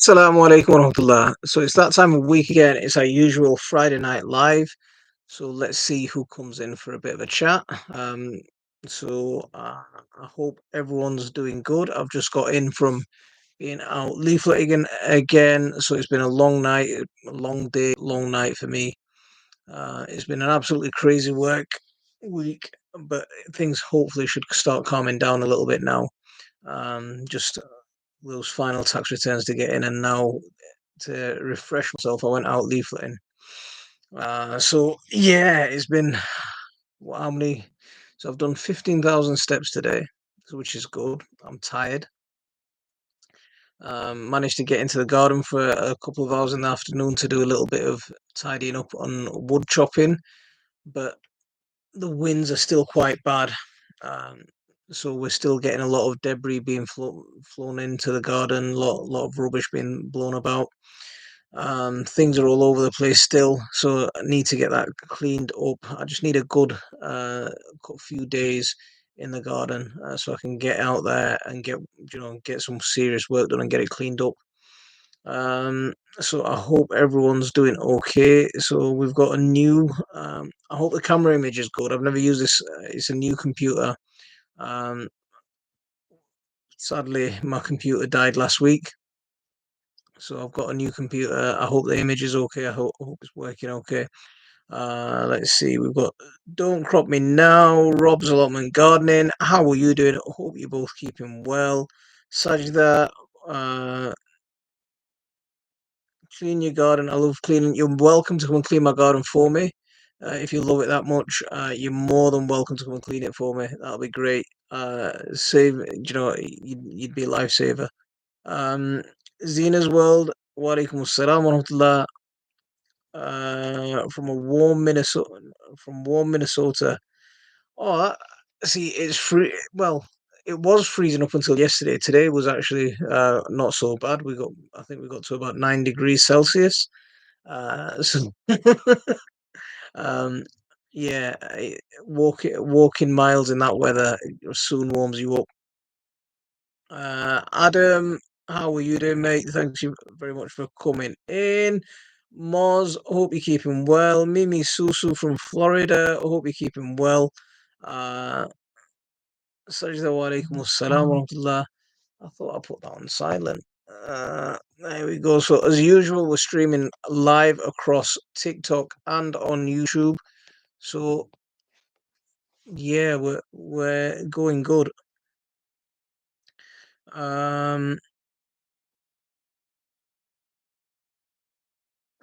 Assalamu alaikum warahmatullah. So it's that time of week again. It's our usual Friday night live. So let's see who comes in for a bit of a chat. I hope everyone's doing good. I've just got in from being out leafleting again. So it's been a long night, a long day, long night for me. It's been an absolutely crazy work week, but things hopefully should start calming down a little bit now. Just those final tax returns to get in, and now to refresh myself, I went out leafleting. So yeah, it's been how many? So I've done 15,000 steps today, which is good. I'm tired. Managed to get into the garden for a couple of hours in the afternoon to do a little bit of tidying up on wood chopping, but the winds are still quite bad. Um, so we're still getting a lot of debris being flown into the garden, lot of rubbish being blown about. Things are all over the place still, so I need to get that cleaned up. I just need a good few days in the garden so I can get out there and get some serious work done and get it cleaned up. So I hope everyone's doing okay. So we've got a new. I hope the camera image is good. I've never used this. It's a new computer. Um, Sadly, my computer died last week, so I've got a new computer. I hope the image is okay. I hope it's working okay. Let's see. We've got Don't Crop Me Now, Rob's Allotment Gardening. How are you doing? I hope you're both keeping well. Sajda, uh, clean your garden. I love cleaning. You're welcome to come and clean my garden for me. If you love it that much, you're more than welcome to come and clean it for me. That'll be great. You'd be a lifesaver. Zina's World, wa alaikum assalam wa rahmatullah. From a warm Minnesota, from warm Minnesota. Oh, see, it's free. Well, it was freezing up until yesterday. Today was actually not so bad. I think we got to about 9 degrees Celsius. So, um, yeah, walking miles in that weather soon warms you up. Adam, how are you doing, mate? Thank you very much for coming in. Moz, hope you're keeping well. Mimi Susu from Florida, hope you're keeping well. Uh, Sajda wa alaikum assalam wa rahmatullah. I thought I put that on silent. There we go. So as usual, we're streaming live across TikTok and on YouTube. So yeah, we're going good. Um,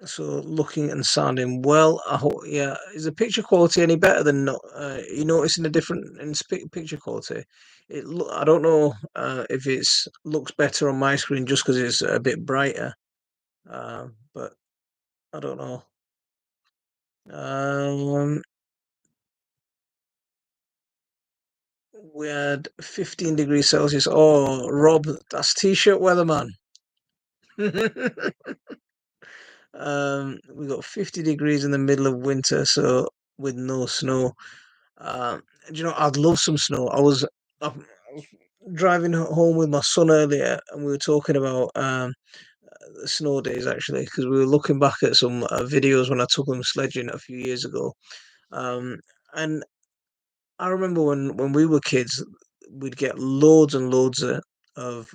so looking and sounding well. I hope. Yeah, is the picture quality any better than not? You noticing a different in picture quality? I don't know if it's looks better on my screen just because it's a bit brighter. But I don't know. Um, we had 15 degrees Celsius. Oh, Rob, that's t-shirt weather, man. We got 50 degrees in the middle of winter, so with no snow. I'd love some snow. I was driving home with my son earlier, and we were talking about the snow days actually, because we were looking back at some videos when I took them sledging a few years ago. Um, and I remember when we were kids, we'd get loads and loads of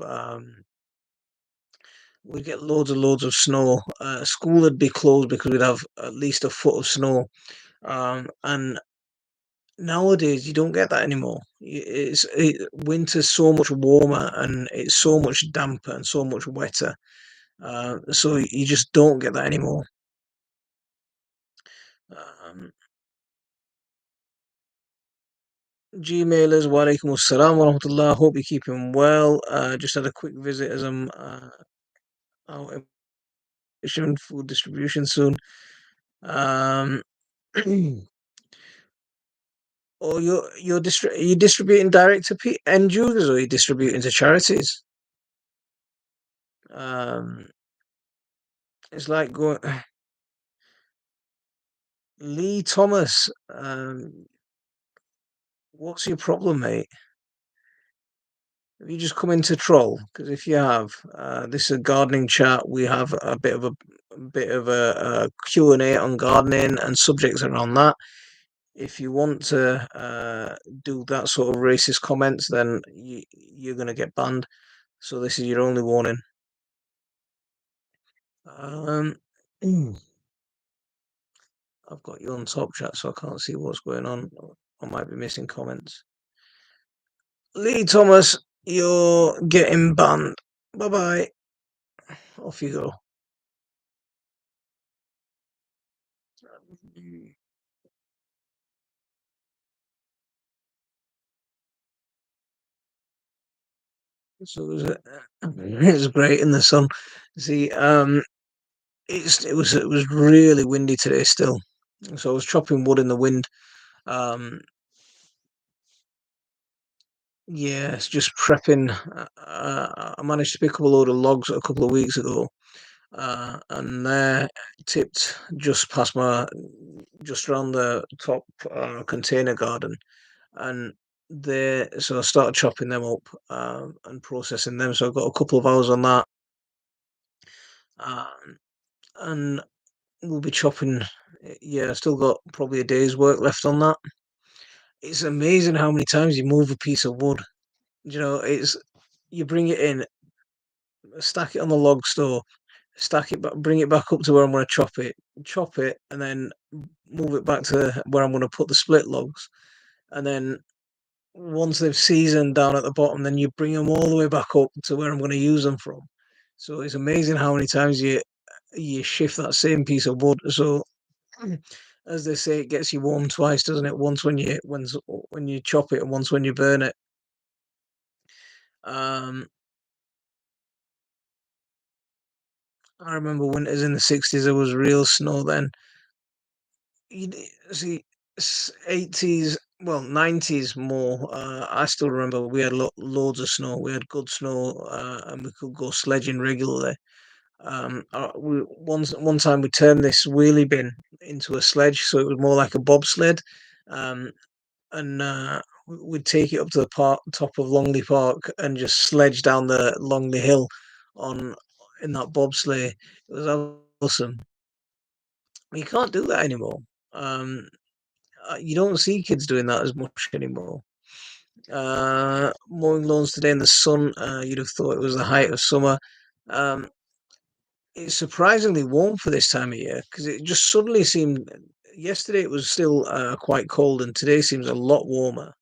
we'd get loads and loads of snow. School would be closed because we'd have at least a foot of snow. And nowadays you don't get that anymore. Winter's so much warmer and it's so much damper and so much wetter. So you just don't get that anymore. Um, Gmailers, wa alaikum assalam wa rahmatullah. Hope you're keeping well. Just had a quick visit as I'm out in food distribution soon. Um, or are you distributing direct to end users, or are you distributing to charities? Um, it's like going Lee Thomas. What's your problem, mate? Have you just come into troll? Because if you have, this is a gardening chat. We have a bit of a Q and A on gardening and subjects around that. If you want to do that sort of racist comments, then you're going to get banned. So this is your only warning. Um, I've got you on top chat, so I can't see what's going on. I might be missing comments. Lee Thomas, you're getting banned. Bye bye. Off you go. So it was great in the sun. See, it was really windy today still. So I was chopping wood in the wind. Um, yeah, it's just prepping. I managed to pick up a load of logs a couple of weeks ago, and they're tipped just around the top container garden, and so I started chopping them up and processing them. So I've got a couple of hours on that, um, and we'll be chopping. Yeah, I still got probably a day's work left on that. It's amazing how many times you move a piece of wood. It's you bring it in, stack it on the log store, stack it back, bring it back up to where I'm going to chop it, and then move it back to where I'm going to put the split logs. And then once they've seasoned down at the bottom, then you bring them all the way back up to where I'm going to use them from. So it's amazing how many times you shift that same piece of wood. So as they say, it gets you warm twice, doesn't it? Once when you chop it, and once when you burn it. Um, I remember winters in the '60s. There was real snow then. See, '80s, well, '90s more. I still remember we had loads of snow. We had good snow, and we could go sledging regularly. One time we turned this wheelie bin into a sledge, so it was more like a bobsled. Um, and we'd take it up to the top of Longley Park and just sledge down the Longley Hill on in that bobsleigh. It was awesome. You can't do that anymore. Um, you don't see kids doing that as much anymore. Mowing lawns today in the sun, you'd have thought it was the height of summer. Um, it's surprisingly warm for this time of year because it just suddenly seemed. Yesterday it was still quite cold, and today seems a lot warmer.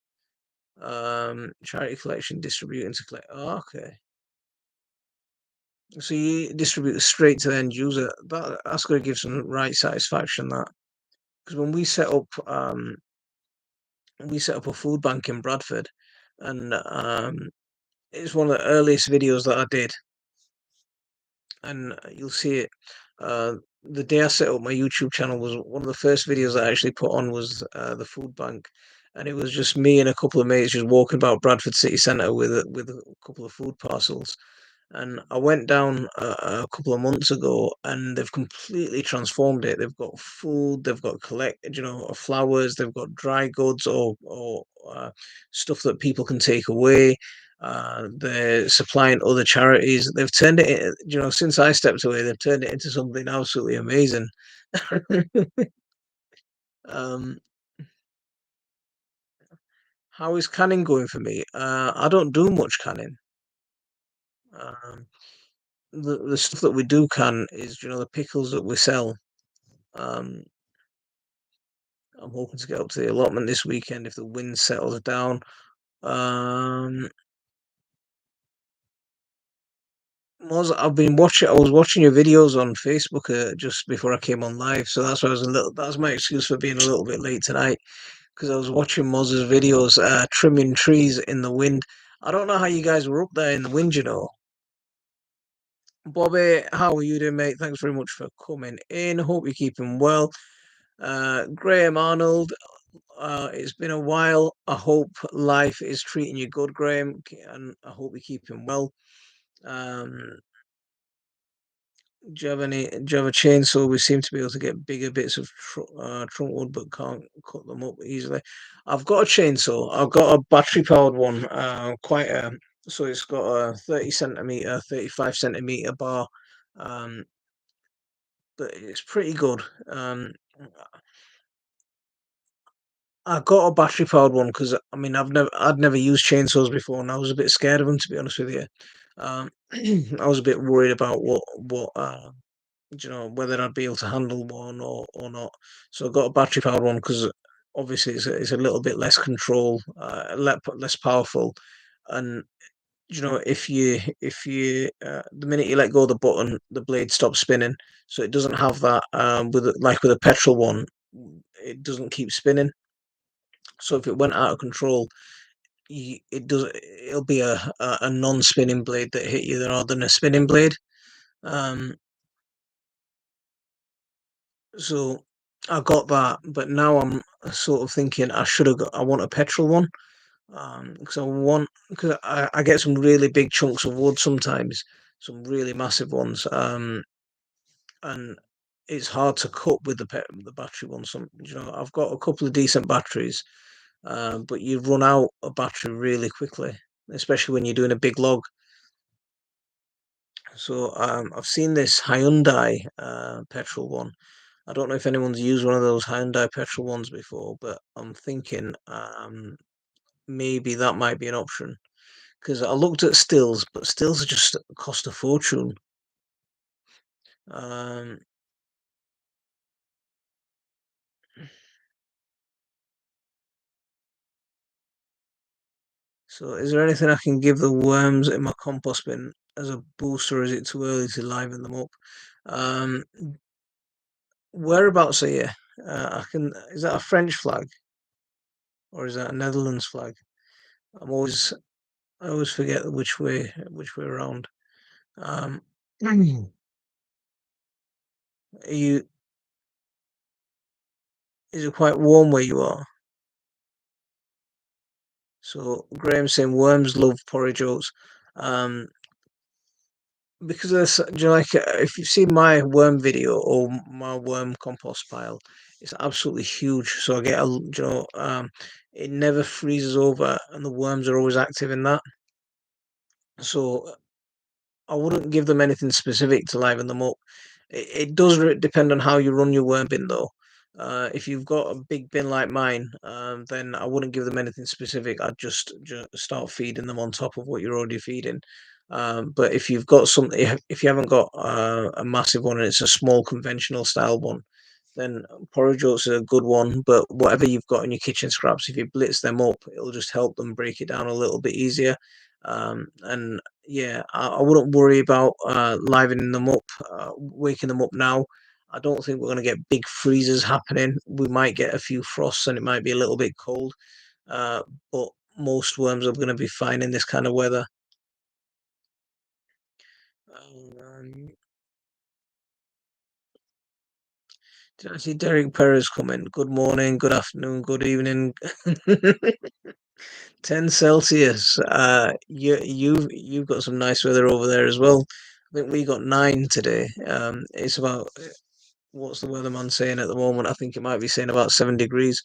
Charity collection distributing to collect. Oh, okay. So you distribute straight to the end user. That's going to give some right satisfaction. That because when we set up a food bank in Bradford, and it's one of the earliest videos that I did, and you'll see it. The day I set up my YouTube channel was one of the first videos I actually put on was the food bank, and it was just me and a couple of mates just walking about Bradford city centre with a couple of food parcels. And I went down a couple of months ago, and they've completely transformed it. They've got food, they've got flowers, they've got dry goods or stuff that people can take away. They're supplying other charities. They've turned it, since I stepped away, they've turned it into something absolutely amazing. um, how is canning going for me? I don't do much canning. Um, the stuff that we do can is, the pickles that we sell. Um, I'm hoping to get up to the allotment this weekend if the wind settles down. Um, I was watching your videos on Facebook just before I came on live, so that's why I was a little. That's my excuse for being a little bit late tonight because I was watching Moz's videos trimming trees in the wind. I don't know how you guys were up there in the wind, Bobby, how are you doing, mate? Thanks very much for coming in. Hope you're keeping well. Graham Arnold, it's been a while. I hope life is treating you good, Graham, and I hope you're keeping well. Um, do you have a chainsaw? We seem to be able to get bigger bits of trunk wood, but can't cut them up easily. I've got a chainsaw. I've got a battery powered one. So it's got a 30 centimeter, 35 centimeter bar, um, but it's pretty good. I got a battery powered one because I mean I'd never used chainsaws before, and I was a bit scared of them to be honest with you. Um, I was a bit worried about whether I'd be able to handle one or not. So I got a battery powered one because obviously it's a little bit less control, less powerful, and the minute you let go of the button, the blade stops spinning. So it doesn't have that like with a petrol one, it doesn't keep spinning. So if it went out of control, it'll be a non-spinning blade that hit you rather than a spinning blade. Um, so I got that, but now I'm sort of thinking I want a petrol one. Because I get some really big chunks of wood sometimes, some really massive ones, and it's hard to cut with the battery one. I've got a couple of decent batteries, but you run out of battery really quickly, especially when you're doing a big log. So I've seen this Hyundai petrol one. I don't know if anyone's used one of those Hyundai petrol ones before, but I'm thinking maybe that might be an option. Because I looked at stills, but stills are just cost a fortune. Um, so is there anything I can give the worms in my compost bin as a boost, or is it too early to liven them up? Um, whereabouts are you? I can. Is that a French flag or is that a Netherlands flag? I'm always. I always forget which way around. Um, are you? Is it quite warm where you are? So Graham's saying worms love porridge oats. Um, because if you've seen my worm video or my worm compost pile, it's absolutely huge. So I get it never freezes over, and the worms are always active in that. So I wouldn't give them anything specific to liven them up. It does depend on how you run your worm bin, though. If you've got a big bin like mine, then I wouldn't give them anything specific. I'd just start feeding them on top of what you're already feeding. But if you've got something, if you haven't got a massive one and it's a small conventional style one, then porridge oats are a good one. But whatever you've got in your kitchen scraps, if you blitz them up, it'll just help them break it down a little bit easier. And yeah, I wouldn't worry about livening them up, waking them up now. I don't think we're going to get big freezes happening. We might get a few frosts and it might be a little bit cold, uh, but most worms are going to be fine in this kind of weather. Um, did I see Derek Perez comment? Good morning, good afternoon, good evening. 10 Celsius. You've got some nice weather over there as well. I think we got 9 today. It's about what's the weatherman saying at the moment? I think it might be saying about 7 degrees.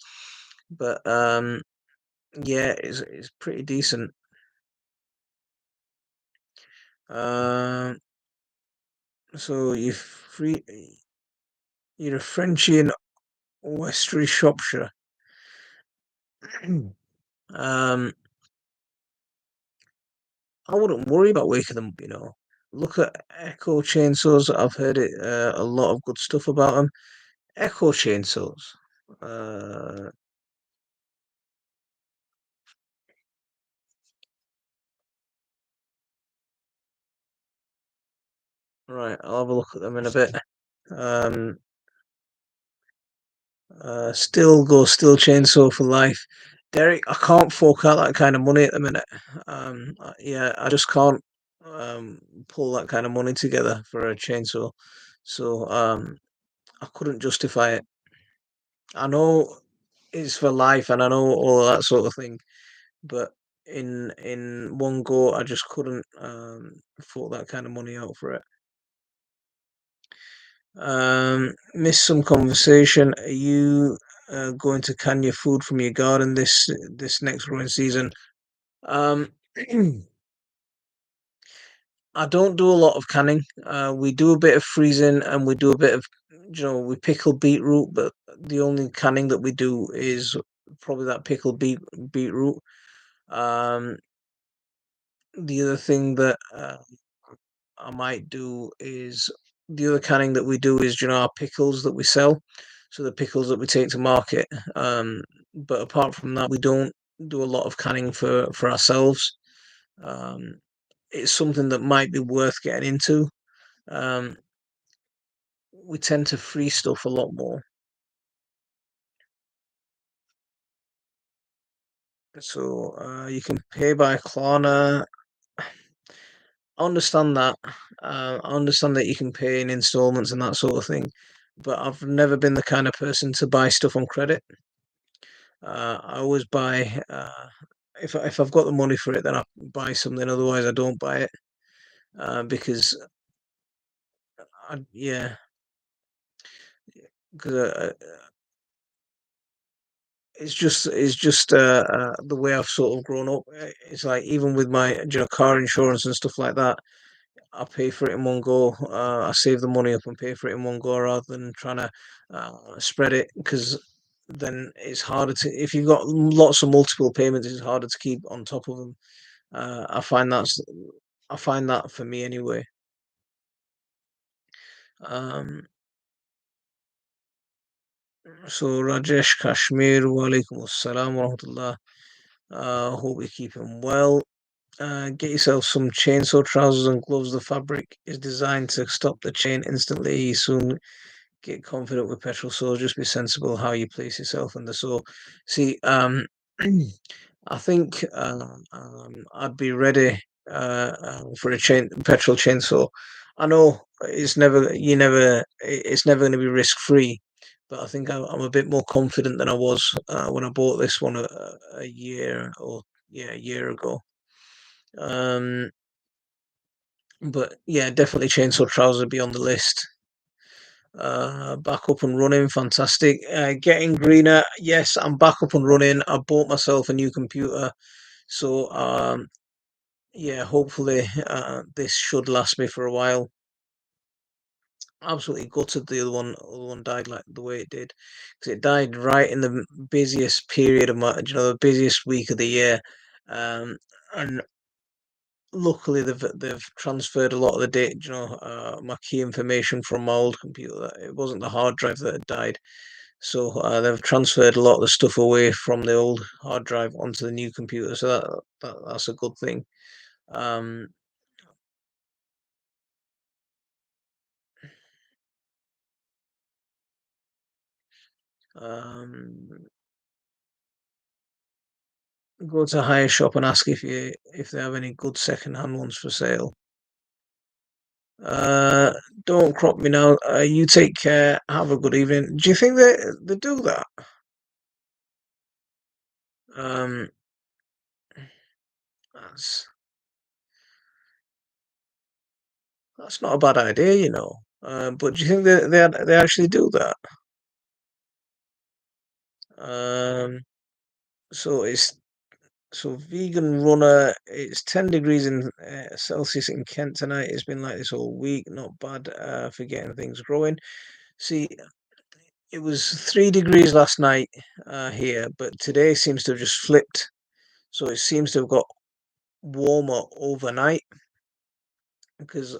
But yeah, it's pretty decent. Um, so you're a Frenchie in Western Shropshire. um, I wouldn't worry about waking them up. Look at Echo chainsaws. I've heard a lot of good stuff about them. Echo chainsaws. Uh, right, I'll have a look at them in a bit. Um, still chainsaw for life. Derek, I can't fork out that kind of money at the minute. Yeah, I just can't pull that kind of money together for a chainsaw. So I couldn't justify it. I know it's for life, and I know all of that sort of thing, but in one go, I just couldn't fork that kind of money out for it. Missed some conversation. Are you going to can your food from your garden this next growing season? Um, I don't do a lot of canning. We do a bit of freezing and we do a bit of, we pickle beetroot, but the only canning that we do is probably that pickled beetroot. Um, the other thing that I might do is the other canning that we do is, our pickles that we sell. So the pickles that we take to market. But apart from that, we don't do a lot of canning for ourselves. Um, it's something that might be worth getting into. Um, we tend to free stuff a lot more. So you can pay by Klarna. I understand that. I understand that you can pay in installments and that sort of thing, but I've never been the kind of person to buy stuff on credit. I always buy if I've got the money for it, then I buy something. Otherwise, I don't buy it because yeah, because it's just the way I've sort of grown up. It's like even with my car insurance and stuff like that, I pay for it in one go. I save the money up and pay for it in one go rather than trying to spread it because then it's harder to if you've got lots of multiple payments, it's harder to keep on top of them. I find that for me anyway. Um, so Rajesh Kashmir, wa alaikum assalam wa rahmatullah. Hope you're keeping well. Get yourself some chainsaw trousers and gloves. The fabric is designed to stop the chain instantly. You soon get confident with petrol saws. Just be sensible how you place yourself in the saw. See, I think I'd be ready for a petrol chainsaw. I know it's never going to be risk free, but I think I'm a bit more confident than I was when I bought this one a year or yeah a year ago. Um, but yeah, definitely chainsaw trousers would be on the list. Back up and running, fantastic. Getting greener, yes, I'm back up and running. I bought myself a new computer, so yeah, hopefully this should last me for a while. Absolutely gutted the other one died like the way it did, because it died right in the busiest period of the busiest week of the year, um, and luckily they've transferred a lot of the data, my key information from my old computer. It wasn't the hard drive that had died. So they've transferred a lot of the stuff away from the old hard drive onto the new computer. So that's a good thing. Um, um, Go to hire shop and ask if they have any good second-hand ones for sale. Uh, don't crop me now. You take care. Have a good evening. Do you think they do that? Um, that's that's not a bad idea, you know. But do you think they actually do that? Um, so it's So vegan runner, it's 10 degrees in Celsius in Kent tonight. It's been like this all week. Not bad for getting things growing. See, it was 3 degrees last night here, but today seems to have just flipped. So it seems to have got warmer overnight because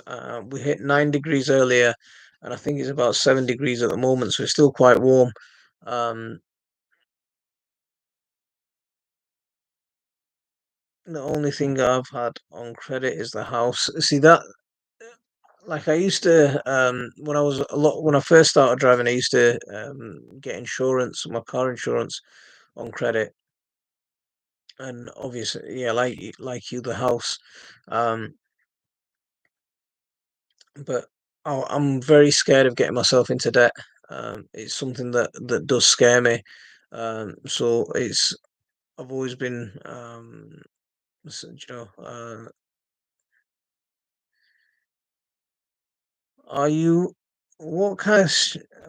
we hit 9 degrees earlier, and I think it's about 7 degrees at the moment. So it's still quite warm. Um, the only thing I've had on credit is the house. See that like I used to when I was a lot when I first started driving, I used to get insurance, my car insurance on credit, and obviously, yeah, like you, the house. Um, but I'm very scared of getting myself into debt. It's something that does scare me. So it's I've always been you know are you what kind of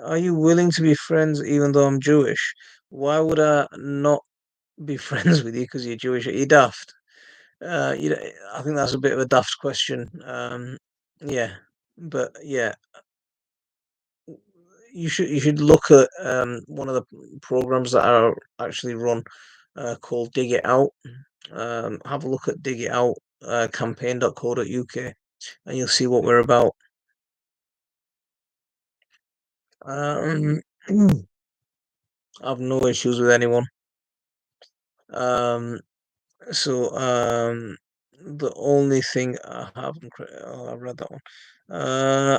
are you willing to be friends even though I'm Jewish? Why would I not be friends with you because you're Jewish? Are you daft? You know, I think that's a bit of a daft question. Yeah, but yeah, you should look at one of the programs that are actually run called Dig It Out. Have a look at Dig It Out campaign.co.uk and you'll see what we're about. Um, I've no issues with anyone. Um, So, the only thing I haven't, oh, I've read that one.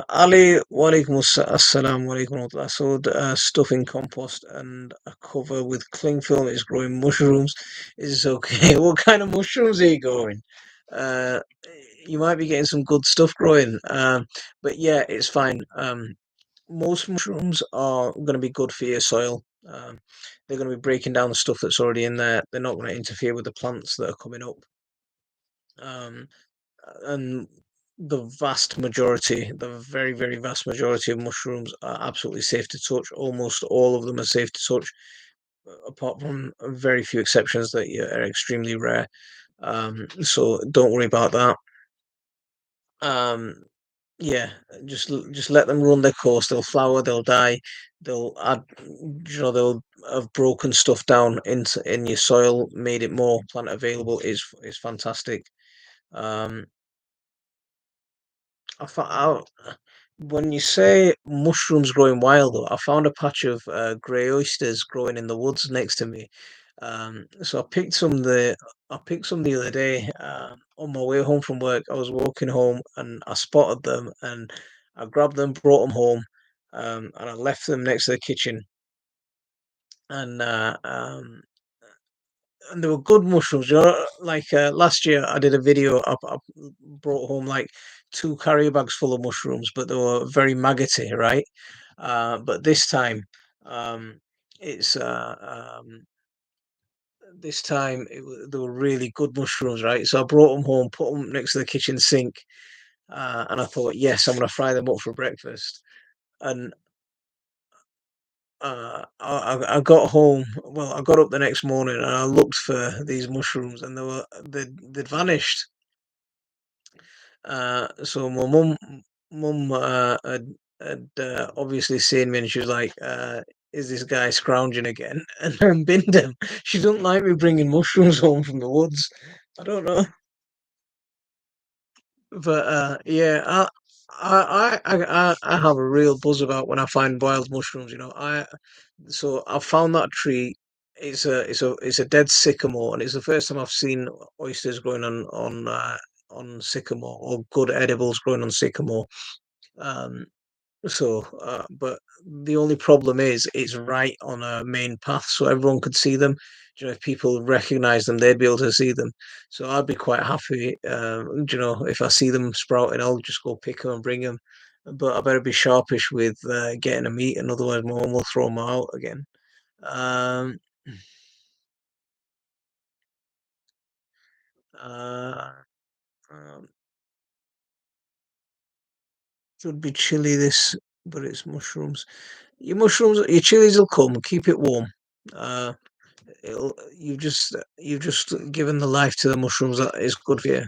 Ali, assalam walaikum warahmatullah. So, stuffing compost and a cover with cling film is growing mushrooms. Is okay. What kind of mushrooms are you growing? Uh, you might be getting some good stuff growing. But yeah, it's fine. Most mushrooms are going to be good for your soil. They're going to be breaking down the stuff that's already in there. They're not going to interfere with the plants that are coming up. Um, and the vast majority, the very, very vast majority of mushrooms are absolutely safe to touch. Almost all of them are safe to touch, apart from very few exceptions that are extremely rare. So don't worry about that. Um, Yeah, just let them run their course. They'll flower, they'll die, they'll add, they'll have broken stuff down into in your soil, made it more plant available. Is fantastic. Um, I, I when you say mushrooms growing wild, though, I found a patch of grey oysters growing in the woods next to me. So I picked some the other day. On my way home from work, I was walking home and I spotted them and I grabbed them, brought them home, and I left them next to the kitchen. And and they were good mushrooms. Like last year, I did a video. I brought home like two carrier bags full of mushrooms, but they were very maggoty, right? But um, it's this time they were really good mushrooms, right? So I brought them home, put them next to the kitchen sink, and I thought, yes, I'm gonna fry them up for breakfast. And I got home. Well, I got up the next morning and I looked for these mushrooms, and they'd vanished. So my mum had obviously seen me, and she was like, "Is this guy scrounging again?" And then binned him. She doesn't like me bringing mushrooms home from the woods. I don't know, but yeah, I have a real buzz about when I find wild mushrooms. I found that tree. It's a dead sycamore, and it's the first time I've seen oysters growing on sycamore or good edibles growing on sycamore. Um, but the only problem is it's right on a main path, so everyone could see them. If people recognize them, they'd be able to see them. So I'd be quite happy. If I see them sprouting, I'll just go pick them and bring them. But I better be sharpish with getting them eaten, otherwise my mum will throw them out again. Um, uh, um, should be chilly this, but it's mushrooms. Your chilies will come. Keep it warm. Uh, you've just given the life to the mushrooms that is good for you.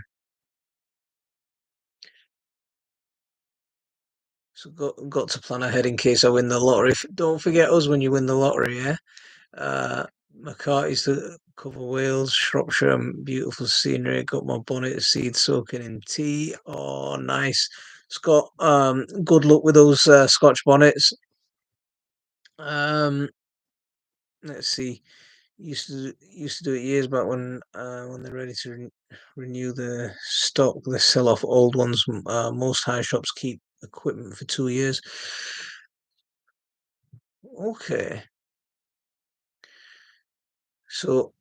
So got to plan ahead in case I win the lottery. Don't forget us when you win the lottery, yeah. Uh, McCarthy's to cover Wales, Shropshire, beautiful scenery. Got my bonnet seed soaking in tea. Oh, nice. Scott, good luck with those Scotch bonnets. Um, let's see. Used to do it years back when they're ready to renew the stock. They sell off old ones. Most high shops keep equipment for 2 years. Okay, so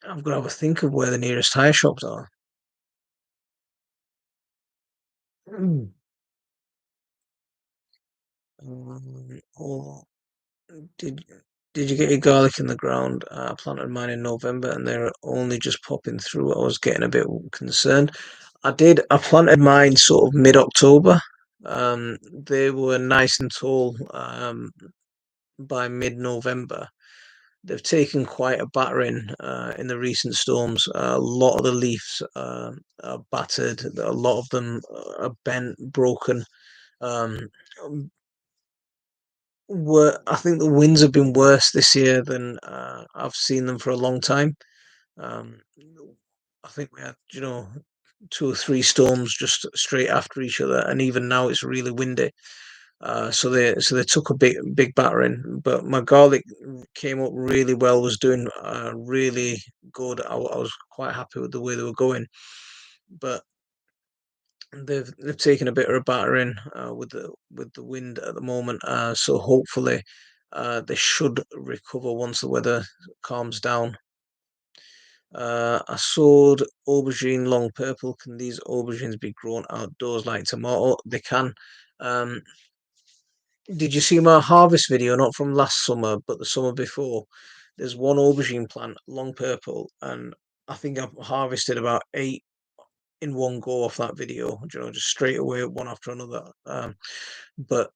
I've got to have a think of where the nearest high shops are. Mm. Oh, did did you get your garlic in the ground? I planted mine in November, and they're only just popping through. I was getting a bit concerned. I did. I planted mine sort of mid-October. They were nice and tall by mid-November. they've taken quite a battering in the recent storms. A lot of the leaves are battered. A lot of them are bent, broken. Um, I think the winds have been worse this year than I've seen them for a long time. Um, I think we had, 2 or 3 storms just straight after each other, and even now it's really windy. So they took a big battering, but my garlic came up really well. Was doing really good. I was quite happy with the way they were going, but they've taken a bit of a battering with the wind at the moment. So hopefully they should recover once the weather calms down. I sowed aubergine long purple. Can these aubergines be grown outdoors like tomato? They can. Um, did you see my harvest video? Not from last summer, but the summer before. There's one aubergine plant, long purple, and I think I've harvested about 8 in one go off that video. Just straight away, one after another. But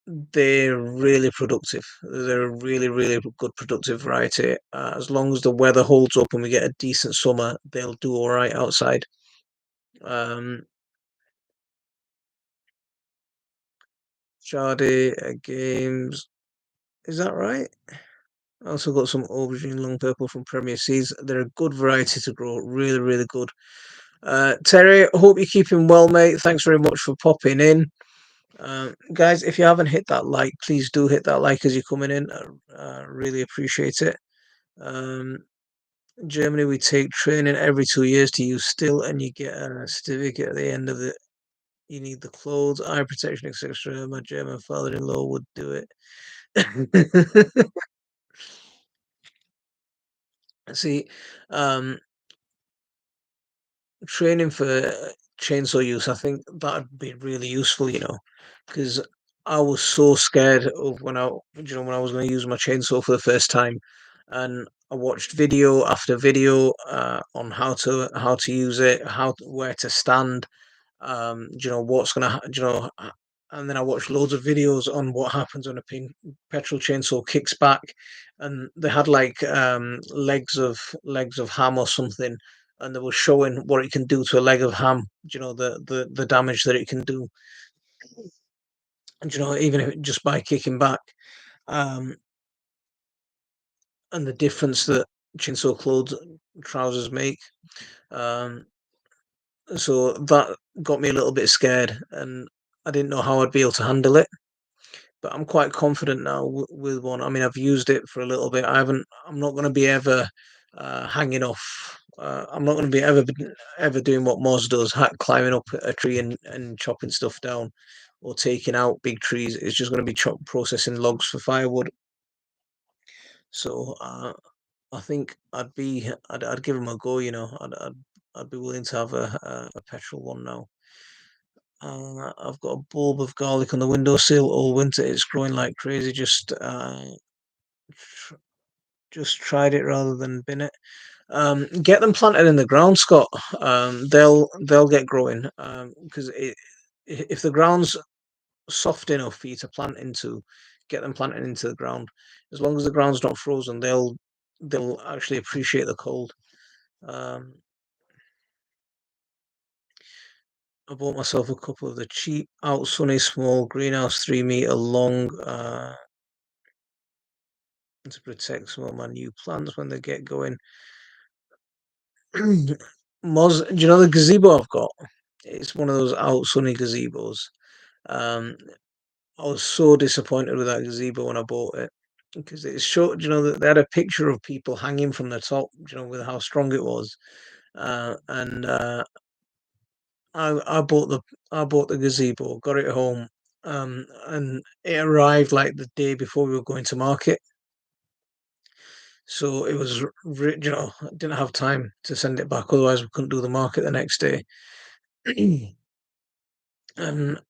they're really productive. They're a really, really good productive variety. As long as the weather holds up and we get a decent summer, they'll do all right outside. Um, Sade Games, is that right? I also got some aubergine long purple from Premier Seeds. They're a good variety to grow. Really, really good. Terry, I hope you're keeping well, mate. Thanks very much for popping in. Guys, if you haven't hit that like, please do hit that like as you're coming in. I really appreciate it. Um, Germany, we take training every 2 years to use still, and you get a certificate at the end of it. You need the clothes, eye protection, etc. My German father-in-law would do it. See, um, training for chainsaw use, I think that'd be really useful, because I was so scared of when I was going to use my chainsaw for the first time, and I watched video after video on how to use it, where to stand, what's gonna, and then I watched loads of videos on what happens when a petrol chainsaw kicks back, and they had like legs of ham or something, and they were showing what it can do to a leg of ham. The damage that it can do, and even if just by kicking back, um, and the difference that chainsaw clothes trousers make. Um, so that got me a little bit scared, and I didn't know how I'd be able to handle it. But I'm quite confident now with one. I mean, I've used it for a little bit. I haven't. I'm not going to be ever hanging off. I'm not going to be ever doing what Moz does, climbing up a tree and chopping stuff down, or taking out big trees. It's just going to be processing logs for firewood. So I think I'd give them a go. I'd be willing to have a petrol one now. I've got a bulb of garlic on the windowsill all winter. It's growing like crazy. Tr- just tried it rather than bin it. Get them planted in the ground, Scott. They'll get growing. Because if the ground's soft enough for you to plant into, get them planted into the ground. As long as the ground's not frozen, they'll actually appreciate the cold. Um, I bought myself a couple of the cheap out sunny small greenhouse 3 meter long to protect some of my new plants when they get going. Moz, do you know the gazebo I've got? It's one of those out sunny gazebos. Um, I was so disappointed with that gazebo when I bought it because it's short. That they had a picture of people hanging from the top. With how strong it was. And I bought the gazebo, got it home, and it arrived like the day before we were going to market. So it was, I didn't have time to send it back. Otherwise, we couldn't do the market the next day. And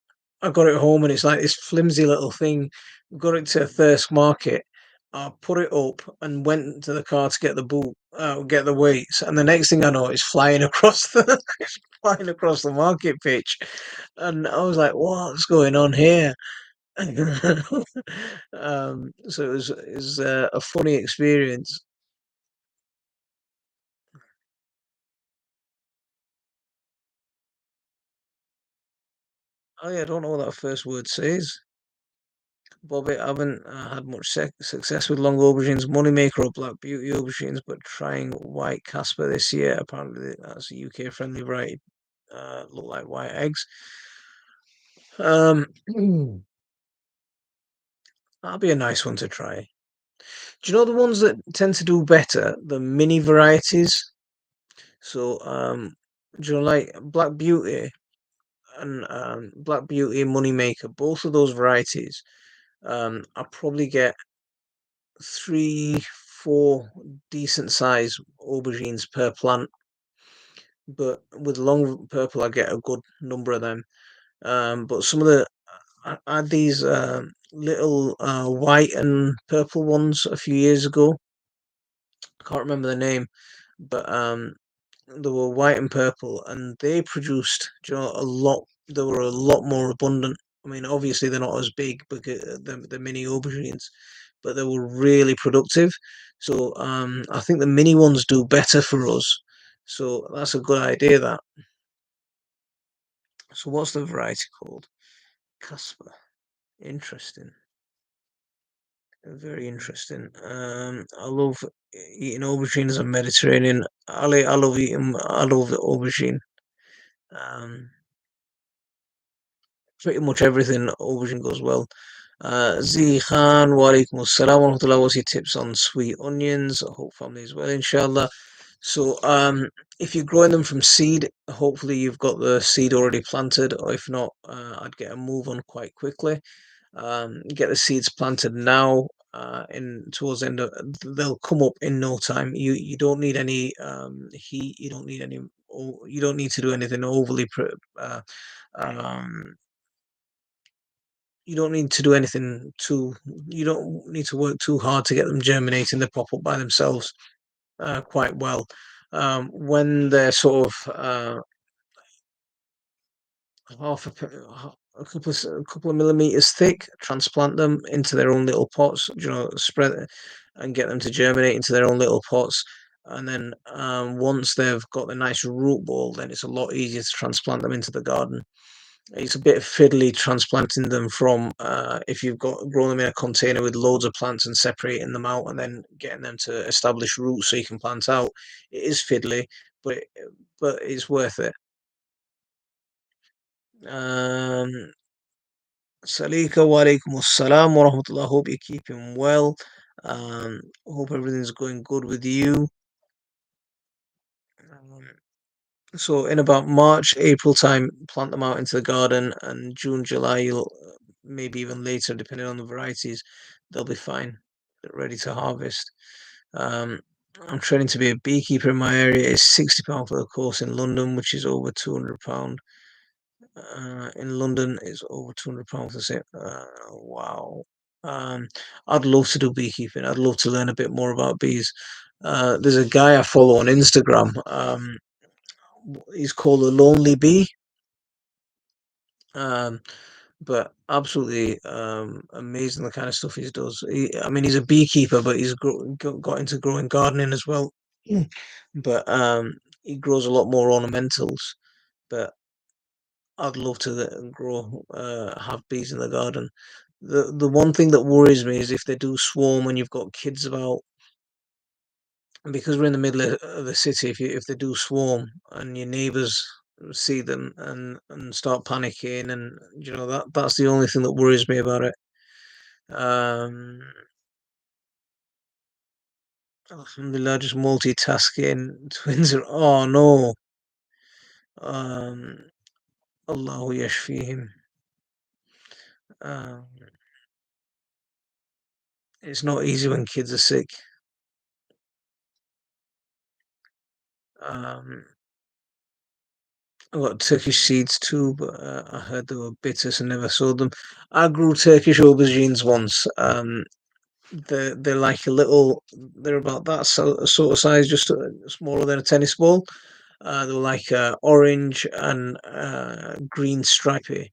I got it home, and it's like this flimsy little thing. Got it to a Thirsk market. I put it up and went to the car to get the boot, get the weights, and the next thing I know, it's flying across the it's flying across the market pitch, and I was like, "What's going on here?" So it was a funny experience. Oh yeah, I don't know what that first word says. Bobby, I haven't had much success with long aubergines, moneymaker or black beauty aubergines, but trying white Casper this year. Apparently, that's a UK friendly variety. Look like white eggs. Um, that'll be a nice one to try. Do you know the ones that tend to do better? The mini varieties. So, do you know like Black Beauty and Black Beauty and Moneymaker? Both of those varieties, I probably get three, four decent size aubergines per plant. But with long purple, I get a good number of them. But some of the I had these little white and purple ones a few years ago. I can't remember the name, but they were white and purple, and they produced, you know, a lot. They were a lot more abundant. I mean, obviously they're not as big because the mini aubergines, but they were really productive. So I think the mini ones do better for us. So that's a good idea. That. So what's the variety called? Casper. Interesting. Very interesting. I love eating aubergines and Mediterranean. I love eating. I love the aubergine. Um, Pretty much everything aubergine goes well. Z Khan, walaikum assalam wa rahmatullah. What's your tips on sweet onions? I hope family is well, inshallah. So, if you're growing them from seed, hopefully you've got the seed already planted, or if not, I'd get a move on quite quickly. Get the seeds planted now. In towards the end of, they'll come up in no time. You don't need any heat. You don't need any. You don't need to do anything overly. Um, you don't need to do anything too. You don't need to work too hard to get them germinating. They pop up by themselves quite well. When they're sort of a couple of millimeters thick, transplant them into their own little pots. You know, spread it and get them to germinate into their own little pots. And then once they've got the nice root ball, then it's a lot easier to transplant them into the garden. It's a bit fiddly transplanting them from if you've got grown them in a container with loads of plants and separating them out and then getting them to establish roots so you can plant out. It is fiddly, but it's worth it. Um, Salika wa alaikum assalam wa rahmatullah. Hope you're keeping well. Hope everything's going good with you. Um, So in about March, April time, plant them out into the garden, and June, July, you'll maybe even later, depending on the varieties, they'll be fine, they're ready to harvest. Um, I'm training to be a beekeeper in my area. It's £60 for the course in London, which is over £200. In London, it's over £200 to say. Wow. Um, I'd love to do beekeeping. I'd love to learn a bit more about bees. There's a guy I follow on Instagram. He's called a lonely bee. Um, but absolutely amazing the kind of stuff he does. I mean, he's a beekeeper, but he's got into growing gardening as well. Mm. But he grows a lot more ornamentals. But I'd love to have bees in the garden. The one thing that worries me is if they do swarm and you've got kids about, because we're in the middle of the city, if they do swarm and your neighbours see them and start panicking, and you know that's the only thing that worries me about it. Um, Alhamdulillah, just multitasking. Twins are, oh no. Um, Allahu yashfihim. Um, it's not easy when kids are sick. Um, I got Turkish seeds too, but I heard they were bitter, so never sowed them. I grew Turkish aubergines once. They're like a little. They're about that sort of size, just smaller than a tennis ball. They were like orange and green stripy,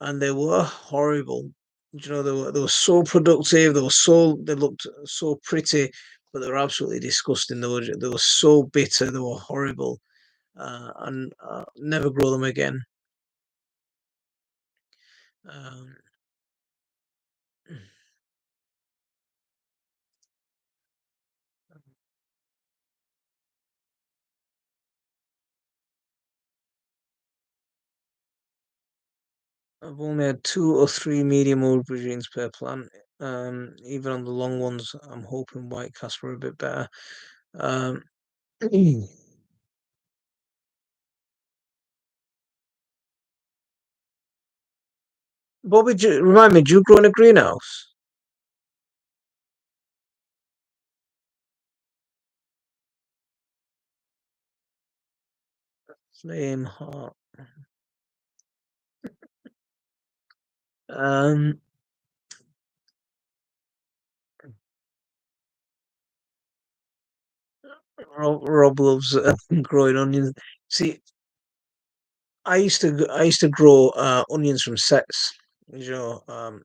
and they were horrible. They were so productive. They looked so pretty, but they were absolutely disgusting. They were so bitter. They were horrible, and never grow them again. Um, I've only had 2 or 3 medium aubergines per plant. Even on the long ones, I'm hoping White Castle are a bit better. Um, Bobby, remind me, do you grow in a greenhouse? Flame heart. Um, Rob loves growing onions. See, I used to grow onions from sets. You know,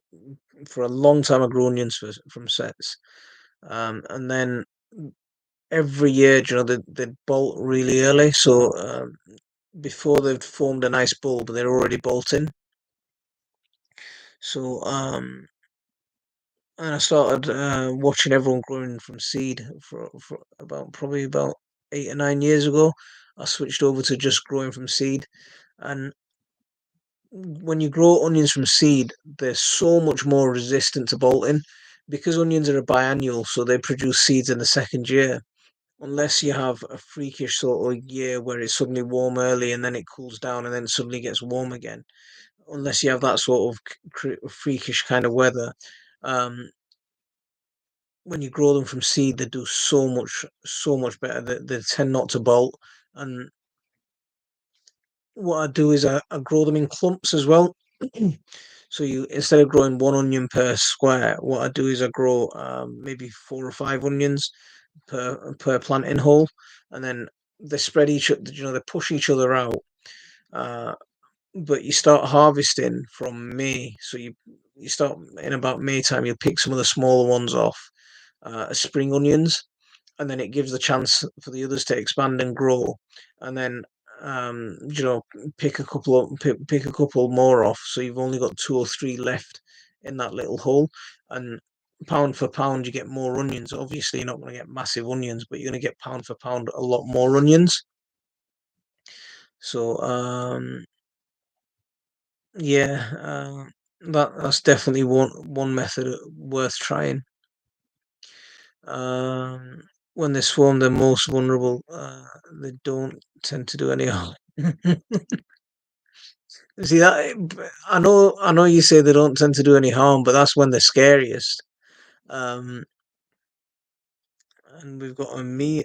for a long time I grew onions from sets. And then every year, they'd bolt really early. So before they've formed a nice bulb, they're already bolting. So and I started watching everyone growing from seed for probably about 8 or 9 years ago. I switched over to just growing from seed, and when you grow onions from seed, they're so much more resistant to bolting because onions are a biannual, so they produce seeds in the second year. Unless you have a freakish sort of year where it's suddenly warm early and then it cools down and then suddenly gets warm again. Unless you have that sort of freakish kind of weather, um, when you grow them from seed, they do so much better. They tend not to bolt. And what I do is I grow them in clumps as well. So you instead of growing one onion per square, what I do is I grow maybe 4 or 5 onions per planting hole, and then they spread they push each other out. Uh, but you start harvesting from May, so you start in about May time. You pick some of the smaller ones off as spring onions, and then it gives the chance for the others to expand and grow, and then you know pick a couple more off, so you've only got 2 or 3 left in that little hole, and pound for pound you get more onions. Obviously, you're not going to get massive onions, but you're going to get pound for pound a lot more onions. So yeah, that's definitely one method worth trying. Um, when they swarm, they're most vulnerable. They don't tend to do any harm. See that? I know you say they don't tend to do any harm, but that's when they're scariest. Um, and we've got a me.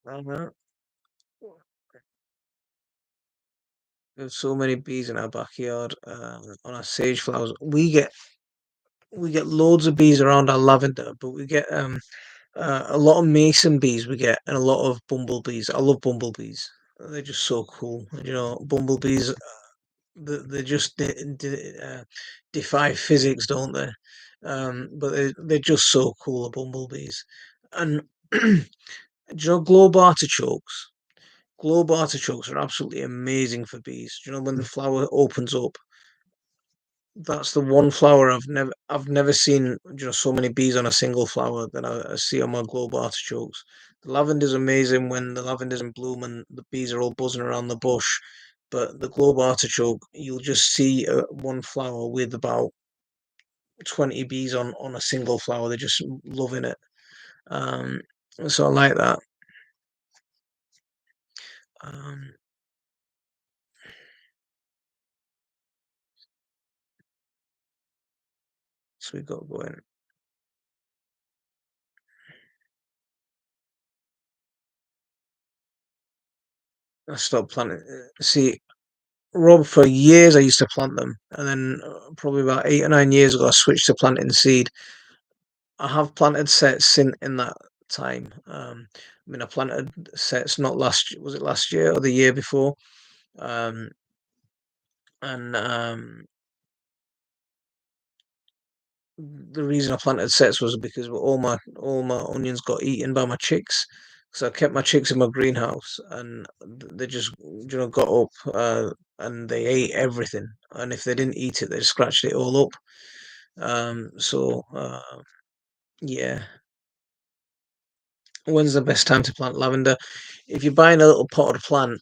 uh, There's so many bees in our backyard. On our sage flowers, we get loads of bees around our lavender, but we get a lot of mason bees we get, and a lot of bumblebees. I love bumblebees. They're just so cool. Bumblebees, they just defy physics, don't they? But they're just so cool, the bumblebees. And do you know globe artichokes? Globe artichokes are absolutely amazing for bees. Do you know when the flower opens up? That's the one flower I've never seen so many bees on a single flower that I see on my globe artichokes. The lavender's amazing when the lavender's in bloom and the bees are all buzzing around the bush, but the globe artichoke you'll just see one flower with about 20 bees on a single flower. They're just loving it. Um, so I like that. Um, so we got going. I stopped planting. See, Rob, for years I used to plant them, and then probably about 8 or 9 years ago I switched to planting seed. I have planted sets in that time. I planted sets not last was it last year or the year before? Um, and the reason I planted sets was because all my onions got eaten by my chicks. So I kept my chicks in my greenhouse, and they just got up and they ate everything. And if they didn't eat it, they scratched it all up. Yeah. When's the best time to plant lavender? If you're buying a little potted plant,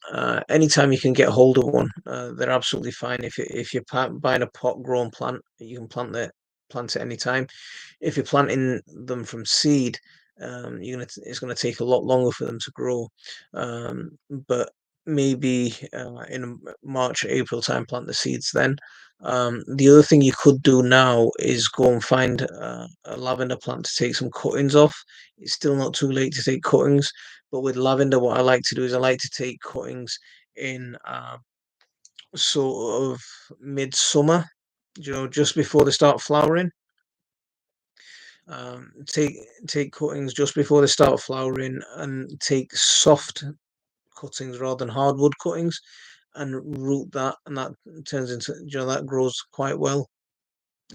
anytime you can get hold of one, they're absolutely fine. If you're buying a pot grown plant, you can plant it anytime. If you're planting them from seed, it's gonna take a lot longer for them to grow. But maybe in March, April time, plant the seeds then. The other thing you could do now is go and find a lavender plant to take some cuttings off. It's still not too late to take cuttings, but with lavender, what I like to do is I like to take cuttings in sort of midsummer, just before they start flowering. Take cuttings just before they start flowering, and take soft cuttings rather than hardwood cuttings, and root that, and that turns into, that grows quite well.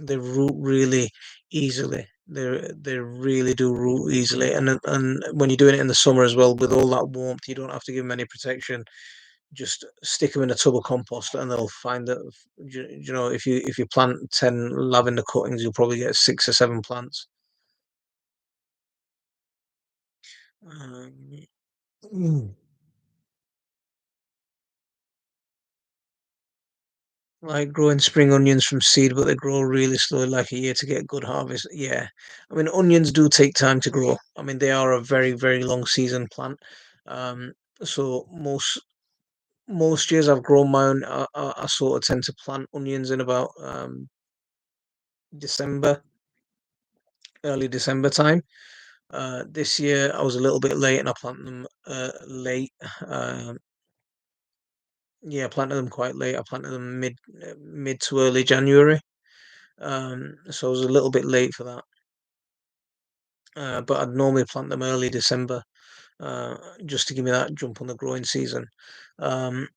They root really easily. They really do root easily, and when you're doing it in the summer as well, with all that warmth, you don't have to give them any protection. Just stick them in a tub of compost, and they'll find that. If you plant 10 lavender cuttings, you'll probably get 6 or 7 plants. Um, mm, like growing spring onions from seed, but they grow really slowly, like a year to get good harvest. Yeah, I mean onions do take time to grow. I mean they are a very very long season plant. Um, so most years I've grown my own. I sort of tend to plant onions in about December, early December time. This year I was a little bit late and I planted them late. Um, yeah, I planted them quite late. I planted them mid to early January. So I was a little bit late for that. But I'd normally plant them early December, uh, just to give me that jump on the growing season. Um,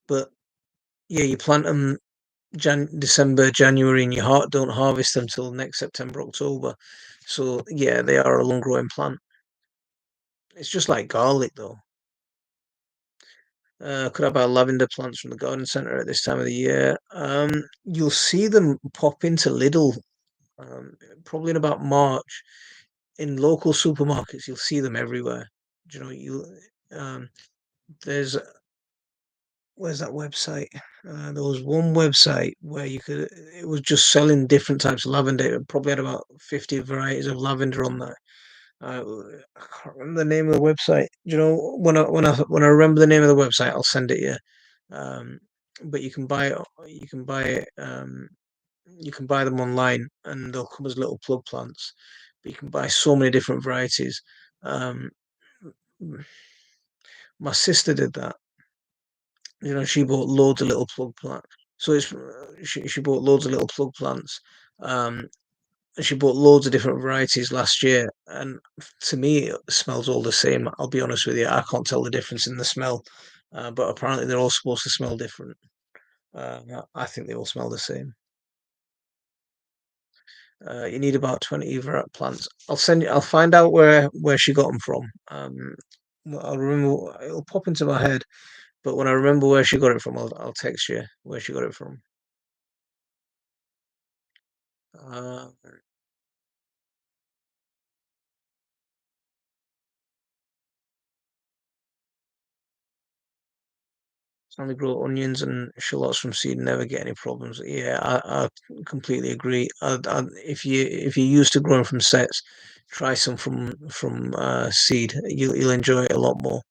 but yeah, you plant them December, January, and you don't harvest them till next September, October. So yeah, they are a long growing plant. It's just like garlic, though. Could I buy lavender plants from the garden centre at this time of the year? You'll see them pop into Lidl, probably in about March. In local supermarkets, you'll see them everywhere. Do you know, um, there's where's that website? There was one website where it was just selling different types of lavender. It probably had about 50 varieties of lavender on there. Uh, I can't remember the name of the website. When I remember the name of the website, I'll send it you. Um, but you can buy it. You can buy it. You can buy them online, and they'll come as little plug plants. But you can buy so many different varieties. Um, my sister did that. She bought loads of little plug plants. So she bought loads of little plug plants. Um, and she bought loads of different varieties last year, and to me, it smells all the same. I'll be honest with you, I can't tell the difference in the smell, but apparently they're all supposed to smell different. I think they all smell the same. You need about 20 plants. I'll send you. I'll find out where she got them from. I'll remember. It'll pop into my head, but when I remember where she got it from, I'll text you where she got it from. Uh, Only grow onions and shallots from seed, never get any problems. Yeah, I completely agree. If you're used to growing from sets, try some from seed. You'll enjoy it a lot more.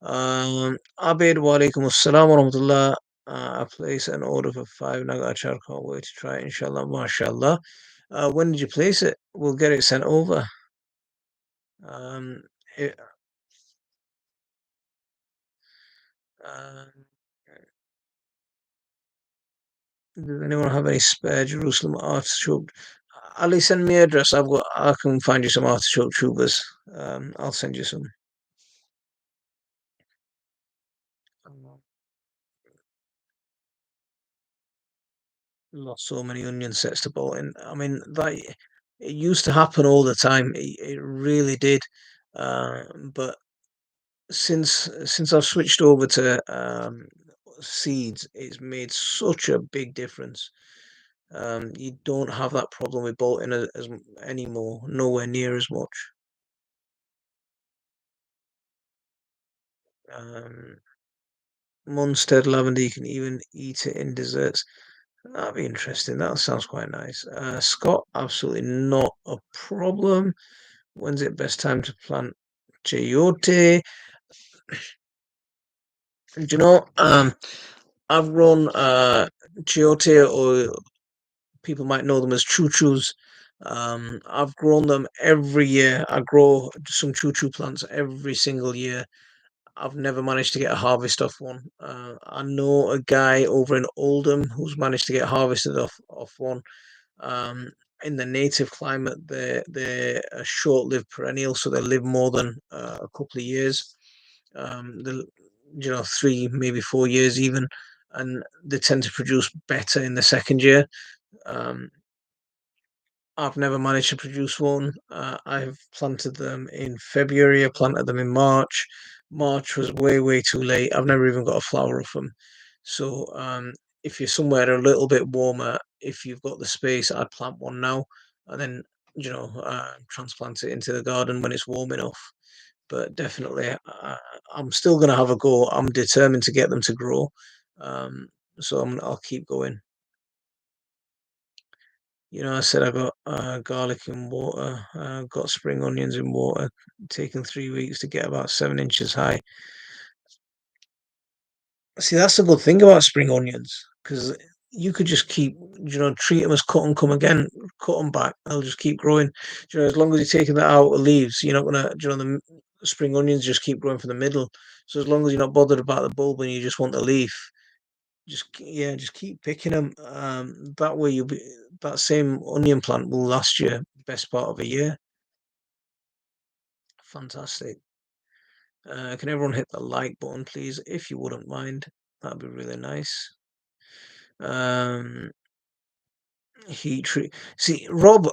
Abid, wa alaikum assalam wa rahmatullah. I place an order for 5 Naga. Can't wait to try it, inshallah, mashallah. When did you place it? We'll get it sent over. Um, it, uh, Does anyone have any spare Jerusalem artichoke? Ali, send me address. I can find you some artichoke tubers. I'll send you some. lost so many onion sets to bolting. I mean, that it used to happen all the time. It really did. Uh, but since I've switched over to seeds, it's made such a big difference. You don't have that problem with bolting anymore, nowhere near as much. Um, Munstead lavender, you can even eat it in desserts. That'd be interesting. That sounds quite nice. Scott, absolutely not a problem. When's it best time to plant chayote? Do you know, I've grown chayote, or people might know them as choo-choos. I've grown them every year. I grow some choo-choo plants every single year. I've never managed to get a harvest off one. I know a guy over in Oldham who's managed to get harvested off one. Um, in the native climate, they're a short-lived perennial, so they live more than a couple of years. The you know 3 maybe 4 years even, and they tend to produce better in the second year. Um, I've never managed to produce one. I've planted them in February. I planted them in March. March was way, way too late. I've never even got a flower off them. So, if you're somewhere a little bit warmer, if you've got the space, I'd plant one now and then, transplant it into the garden when it's warm enough. But definitely, I'm still going to have a go. I'm determined to get them to grow. Um, so I'll keep going. I said I got garlic in water, got spring onions in water, taking 3 weeks to get about 7 inches high. See, that's the good thing about spring onions, because you could just keep, treat them as cut and come again, cut them back, they'll just keep growing. As long as you're taking that out of leaves, you're not gonna, spring onions just keep growing from the middle. So as long as you're not bothered about the bulb and you just want the leaf, just keep picking them. That way that same onion plant will last you best part of a year. Fantastic. Can everyone hit the like button, please, if you wouldn't mind? That'd be really nice. Um, heat treat. See, Rob,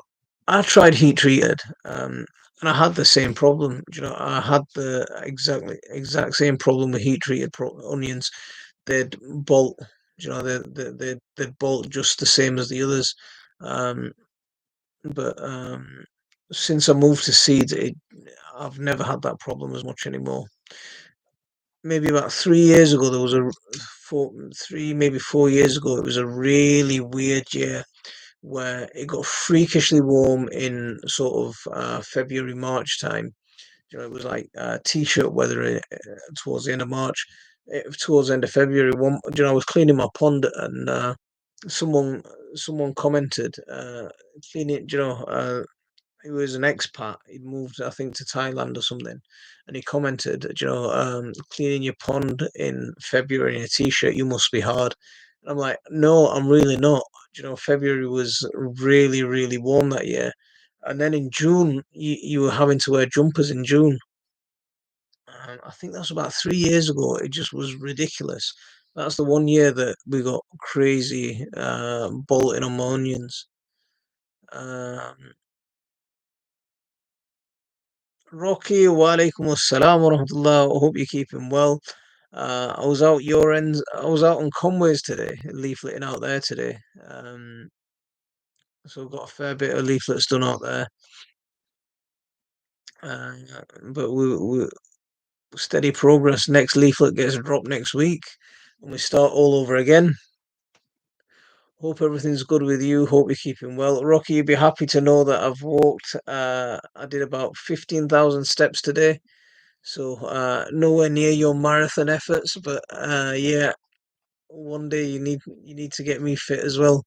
I tried heat treated, and I had the same problem. I had the exact same problem with heat treated onions. They'd bolt. They'd bolt just the same as the others. Um, but since I moved to seeds, I've never had that problem as much anymore. Maybe about 3 years ago, there was a 4 ago, it was a really weird year where it got freakishly warm in sort of February, March time. It was like t-shirt weather towards the end of March. Towards the end of February, I was cleaning my pond, and someone someone commented, cleaning, he was an expat. He'd moved, I think, to Thailand or something, and he commented, cleaning your pond in February in a t-shirt, you must be hard. And I'm like, no, I'm really not. February was really, really warm that year, and then in June, you were having to wear jumpers in June. I think that was about 3 years ago. It just was ridiculous. That's the one year that we got crazy bolting on my onions. Um, Rocky, walaikum assalam wa rahmatullah. I hope you're keeping well. I was out your end. I was out on Conways today, leafleting out there today. So I've got a fair bit of leaflets done out there. Uh, but we steady progress. Next leaflet gets dropped next week, and we start all over again. Hope everything's good with you. Hope you're keeping well. Rocky, you'd be happy to know that I've walked. I did about 15,000 steps today. So nowhere near your marathon efforts, but yeah, one day you need to get me fit as well.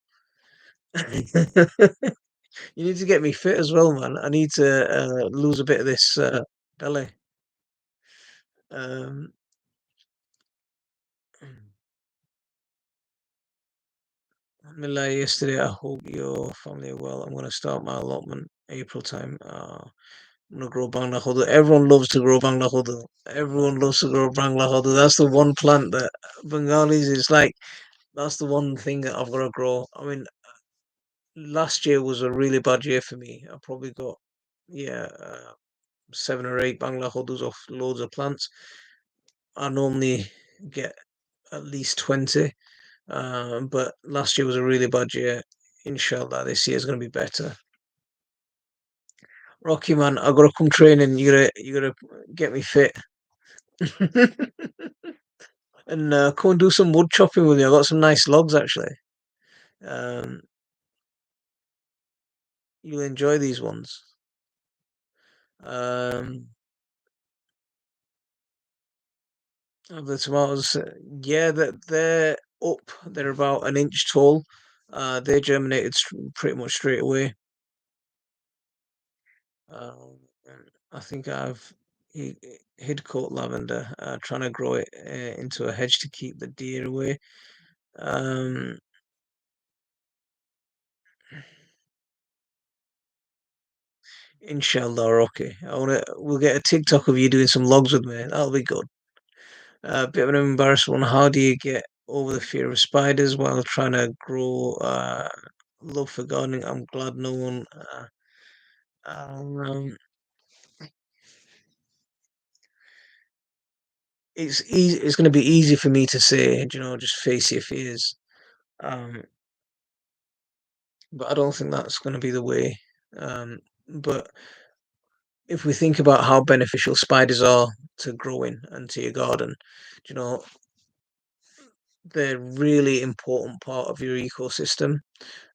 You need to get me fit as well, man. I need to lose a bit of this belly. Um, Alhamdulillah, yesterday, I hope your family are well. I'm going to start my allotment April time. I'm gonna grow Bangla Hodu. Everyone loves to grow Bangla Hodu. Everyone loves to grow Bangla Hodu. That's the one plant that Bengalis is like. That's the one thing that I've got to grow. I mean, last year was a really bad year for me. I probably got, yeah, 7 or 8 Bangla hodus off loads of plants. I normally get at least 20, but last year was a really bad year. Inshallah, this year is going to be better. Rocky man, I gotta come training. You gotta get me fit, and come and do some wood chopping with me. I got some nice logs actually. Um, you'll enjoy these ones. Um, the tomatoes, yeah, they're up. They're about an inch tall. They germinated pretty much straight away. And I think I've hid coat lavender, trying to grow it into a hedge to keep the deer away. Um, Inshallah, okay. We'll get a TikTok of you doing some logs with me. That'll be good. Bit of an embarrassing one. How do you get over the fear of spiders while trying to grow love for gardening? I'm glad no one. Um, it's easy. It's going to be easy for me to say, just face your fears. Um, but I don't think that's going to be the way. But if we think about how beneficial spiders are to growing and to your garden, you know, they're really important part of your ecosystem.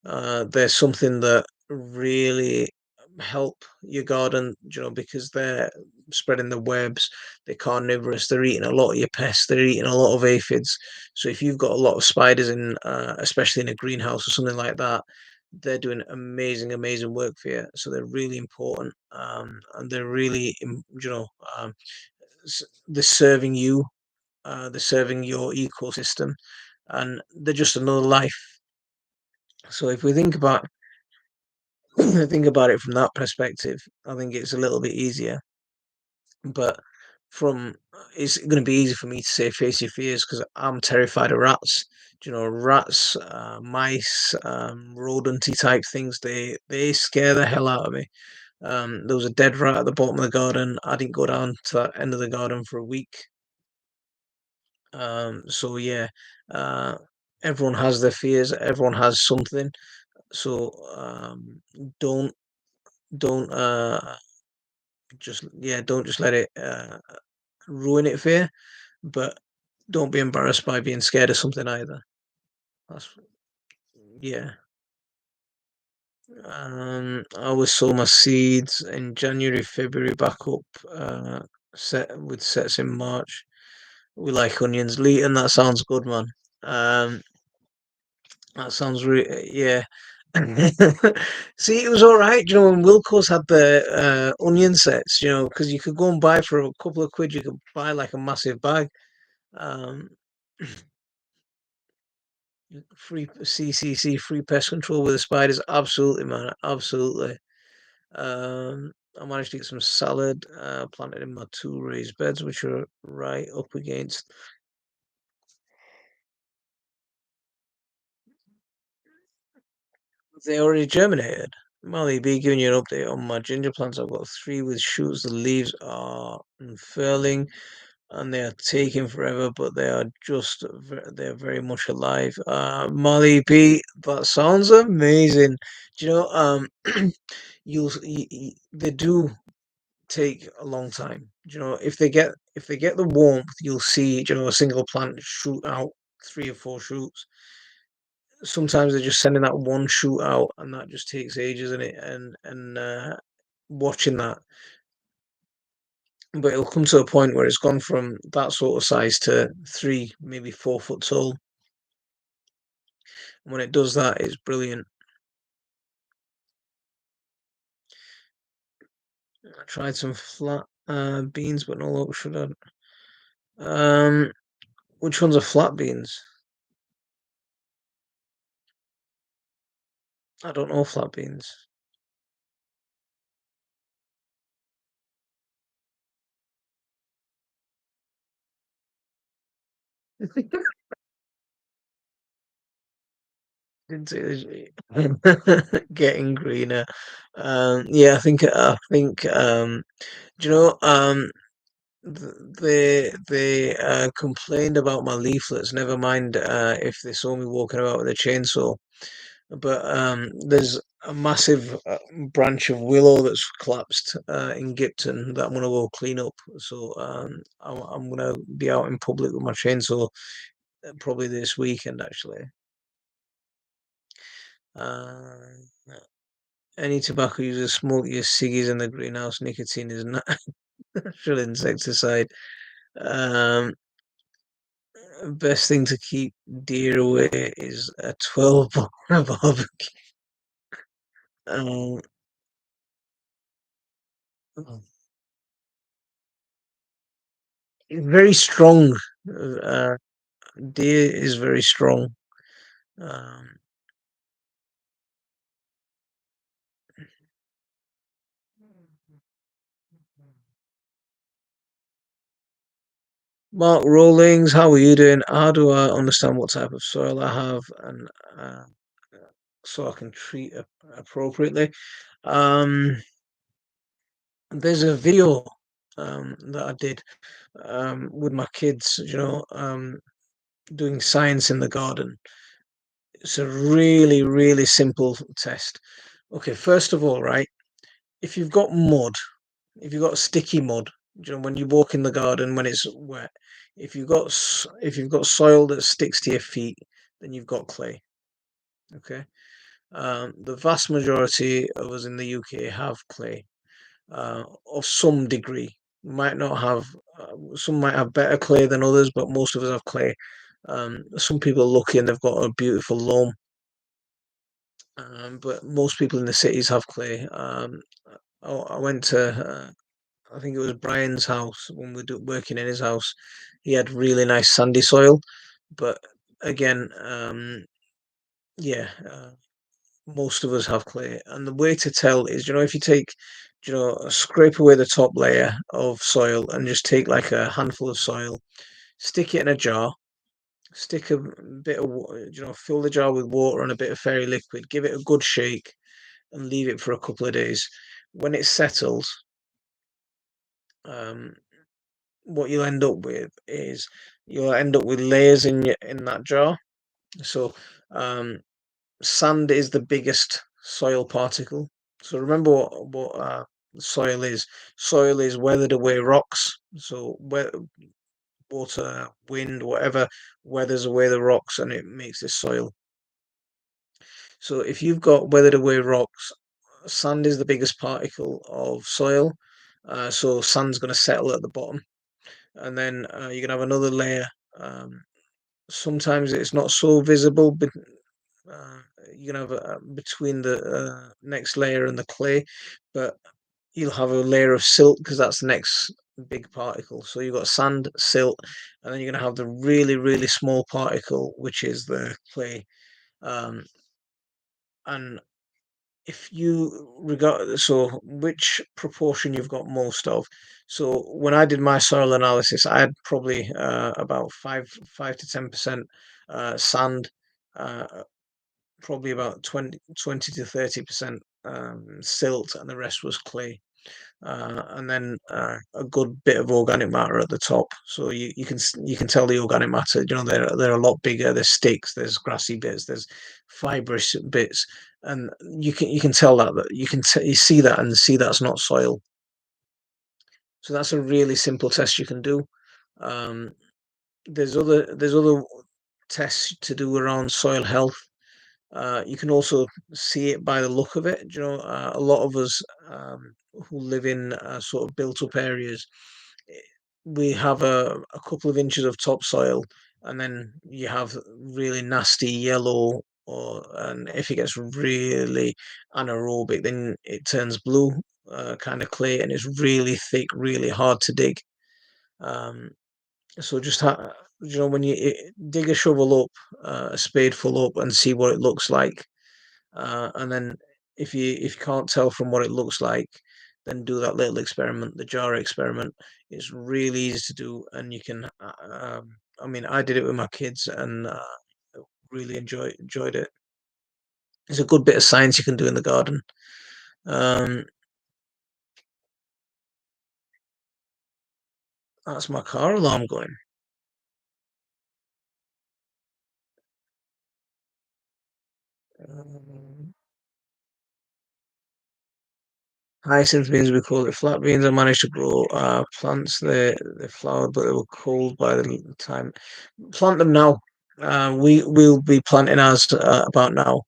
They're something that really help your garden, because they're spreading the webs, they're carnivorous, they're eating a lot of your pests, they're eating a lot of aphids. So if you've got a lot of spiders in, especially in a greenhouse or something like that, they're doing amazing, amazing work for you. So they're really important, and they're really, they're serving you, they're serving your ecosystem, and they're just another life. So if we think about it from that perspective, I think it's a little bit easier. But from it's going to be easy for me to say face your fears because I'm terrified of rats. Rats, mice, rodenty type things. They scare the hell out of me. There was a dead rat at the bottom of the garden. I didn't go down to that end of the garden for a week. So yeah, uh, everyone has their fears. Everyone has something. So don't don't don't just let it ruin it for you, but don't be embarrassed by being scared of something either. That's Yeah. I always sow my seeds in January, February, back up. Set with sets in March. We like onions. Leighton, that sounds good, man. Um, that sounds yeah. See, it was all right, when Wilco's had the onion sets, because you could go and buy for a couple of quid, you could buy like a massive bag. Um, Free CCC, free pest control with the spiders. Absolutely, man. Absolutely. I managed to get some salad planted in my 2 raised beds, which are right up against. They already germinated. Molly B giving you an update on my ginger plants. I've got 3 with shoots. The leaves are unfurling and they are taking forever, but they are they're very much alive. Molly B, that sounds amazing. Do you know, they do take a long time. If they get the warmth, you'll see, a single plant shoot out 3 or 4 shoots. Sometimes they're just sending that one shoot out, and that just takes ages, and watching that. But it'll come to a point where it's gone from that sort of size to 3, maybe 4 foot tall. And when it does that, it's brilliant. I tried some flat beans, but no luck. Should I? Um, which ones are flat beans? I don't know flat beans. Didn't see the getting greener. Yeah, I think, do you know, they complained about my leaflets. Never mind if they saw me walking about with a chainsaw. But there's a massive branch of willow that's collapsed in Gipton that I'm gonna go clean up. So I'm gonna be out in public with my chainsaw probably this weekend actually. Uh, any tobacco users smoke your ciggies in the greenhouse. Nicotine is not natural insecticide. Um, Best thing to keep deer away is a 12 bar barbecue. Um, very strong. Uh, Deer is very strong. Um, Mark Rawlings, how are you doing? How do I understand what type of soil I have and uh, so I can treat it appropriately? Um, there's a video that I did with my kids, doing science in the garden. It's a really, really simple test. Okay, first of all, right, if you've got mud, if you've got sticky mud, when you walk in the garden when it's wet, if you've got soil that sticks to your feet, then you've got clay. Okay. The vast majority of us in the UK have clay, of some degree. Might not have, some might have better clay than others, but most of us have clay. Some people are lucky and they've got a beautiful loam, but most people in the cities have clay. I went to I think it was Brian's house when we were working in his house. He had really nice sandy soil, but again, yeah, most of us have clay. And the way to tell is, if you take, scrape away the top layer of soil and just take like a handful of soil, stick it in a jar, stick a bit of, fill the jar with water and a bit of fairy liquid, give it a good shake, and leave it for a couple of days. When it settles, um, what you'll end up with is you'll end up with layers in that jar. So um, sand is the biggest soil particle. So remember what soil is. Soil is weathered away rocks. So water, wind, whatever weathers away the rocks, and it makes this soil. So if you've got weathered away rocks, sand is the biggest particle of soil. So sand's going to settle at the bottom, and then you're going to have another layer. Um, Sometimes it's not so visible, but uh, you can have between the next layer and the clay, but you'll have a layer of silt because that's the next big particle. So you've got sand, silt, and then you're going to have the really, really small particle, which is the clay. Um, and if you regard so which proportion you've got most of. So when I did my soil analysis, I had probably about 5 to 10% sand, uh, probably about 20 to 30% silt, and the rest was clay. And then a good bit of organic matter at the top. So you can tell the organic matter. They're a lot bigger. There's sticks, there's grassy bits, there's fibrous bits, and you can tell that you see that and see that's not soil. So that's a really simple test you can do. Um, there's other tests to do around soil health. You can also see it by the look of it. A lot of us who live in sort of built-up areas, eh, we have a couple of inches of topsoil, and then you have really nasty yellow, and if it gets really anaerobic, then it turns blue, kind of clay, and it's really thick, really hard to dig. Um, so when you dig a shovel up, a spade full up, and see what it looks like, and then if you can't tell from what it looks like, then do that little experiment, the jar experiment. It's really easy to do, and you can. I mean, I did it with my kids, and really enjoyed it. There's a good bit of science you can do in the garden. Um, that's my car alarm going. Um, Hyacinth beans, we call it flat beans. I managed to grow plants. They flowered, but they were cold by the time. Plant them now. We will be planting ours about now.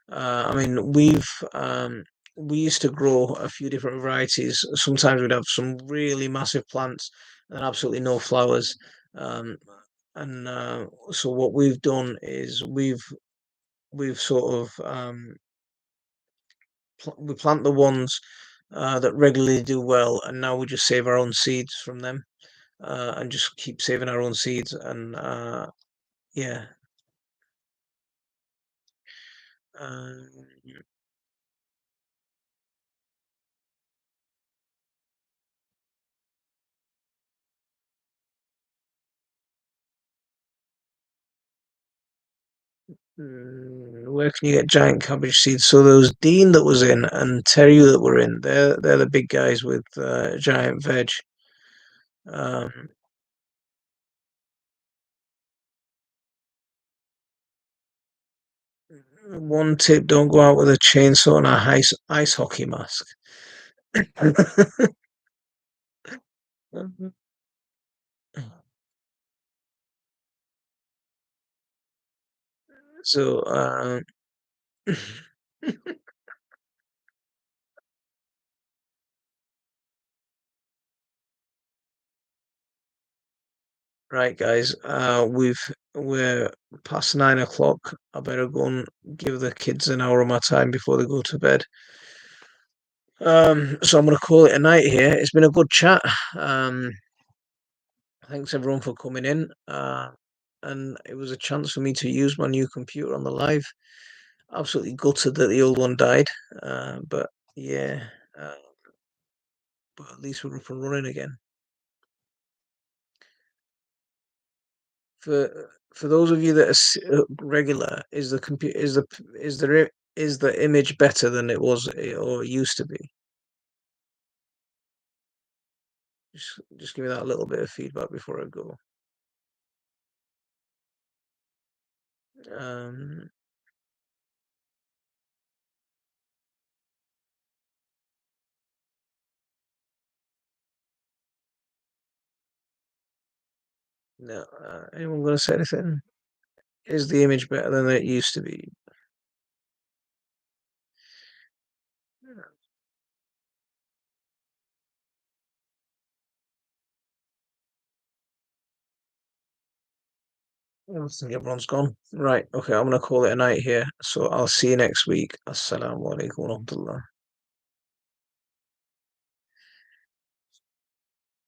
I mean, we used to grow a few different varieties. Sometimes we'd have some really massive plants and absolutely no flowers. Um, and so what we've done is we've sort of we plant the ones that regularly do well, and now we just save our own seeds from them and just keep saving our own seeds. And yeah, um, where can you get giant cabbage seeds? So there was Dean that was in and Terry that were in. They're the big guys with giant veg. Um, One tip: don't go out with a chainsaw and a ice hockey mask. So, right, guys, we're past 9 o'clock. I better go and give the kids an hour of my time before they go to bed. So I'm gonna call it a night here. It's been a good chat. Um, Thanks everyone for coming in. And it was a chance for me to use my new computer on the live. Absolutely gutted that the old one died. But yeah, uh, but at least we're up and running again. For those of you that are regular, is the computer is the image better than it was or it used to be? Just give me that little bit of feedback before I go. Um, no, anyone gonna say anything? Is the image better than it used to be? I think everyone's gone. Right, okay, I'm gonna call it a night here. So I'll see you next week. Assalamu alaikum wa rahmatullah.